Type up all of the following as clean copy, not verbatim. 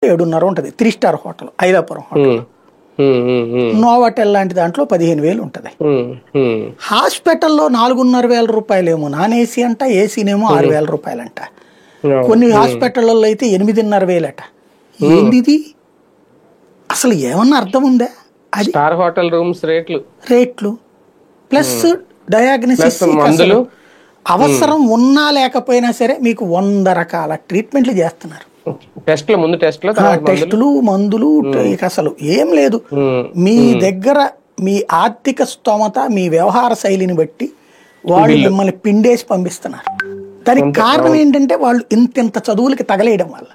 7:30 ఉంటుంది. 3 star hotel ఐదాపురం hotel. Novotel లాంటి దాంట్లో 15,000 ఉంటుంది. హాస్పిటల్లో 4,500 రూపాయలేమో నాన్ ఏసీ అంట, ఏసీనేమో 6,000 రూపాయలంట. కొన్ని హాస్పిటల్లో అయితే 8,500 అట. ఏంది అసలు? ఏమన్నా అర్థం ఉందా? అది స్టార్ హోటల్ రూమ్స్ రేట్లు ప్లస్ డయాగ్నోసిస్, అవసరం ఉన్నా లేకపోయినా సరే మీకు 100 రకాల ట్రీట్మెంట్లు చేస్తున్నారు. టెస్టులు, మందులు, అసలు ఏం లేదు. మీ దగ్గర మీ ఆర్థిక స్తోమత, మీ వ్యవహార శైలిని బట్టి వాళ్ళు మిమ్మల్ని పిండేసి పంపిస్తున్నారు. దానికి కారణం ఏంటంటే వాళ్ళు ఇంత చదువులకి తగలేయడం వల్ల.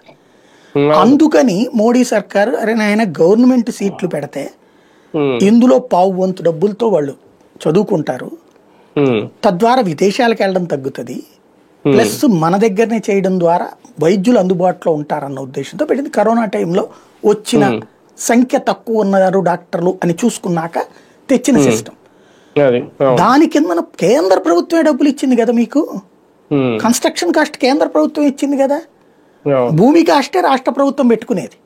అందుకని మోడీ సర్కారు అరే నాయన గవర్నమెంట్ సీట్లు పెడితే ఇందులో 1/4 డబ్బులతో వాళ్ళు చదువుకుంటారు, తద్వారా విదేశాలకు వెళ్ళడం తగ్గుతుంది, ప్లస్ మన దగ్గరనే చేయడం ద్వారా వైద్యులు అందుబాటులో ఉంటారన్న ఉద్దేశంతో పెట్టింది. కరోనా టైంలో వచ్చిన సంఖ్య తక్కువ ఉన్నారు డాక్టర్లు అని చూసుకున్నాక తెచ్చిన సిస్టమ్. దాని కింద కేంద్ర ప్రభుత్వమే డబ్బులు ఇచ్చింది కదా మీకు. కన్స్ట్రక్షన్ కాస్ట్ కేంద్ర ప్రభుత్వం ఇచ్చింది కదా, భూమి కాస్టే రాష్ట్ర ప్రభుత్వం పెట్టుకునేది.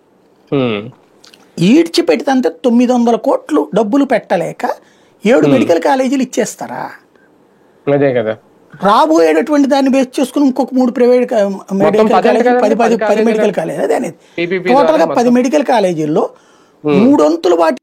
ఈడ్చి పెడితే 900 కోట్లు డబ్బులు పెట్టలేక 7 మెడికల్ కాలేజీలు ఇచ్చేస్తారా? అదే కదా. రాబోయేటటువంటి దాన్ని బేస్ చేసుకుని ఇంకొక 3 ప్రైవేట్ మెడికల్ కాలేజీలు, 10 మెడికల్ కాలేజీ, అదే అనేది టోటల్ గా 10 మెడికల్ కాలేజీల్లో 3 వంతులు వాటి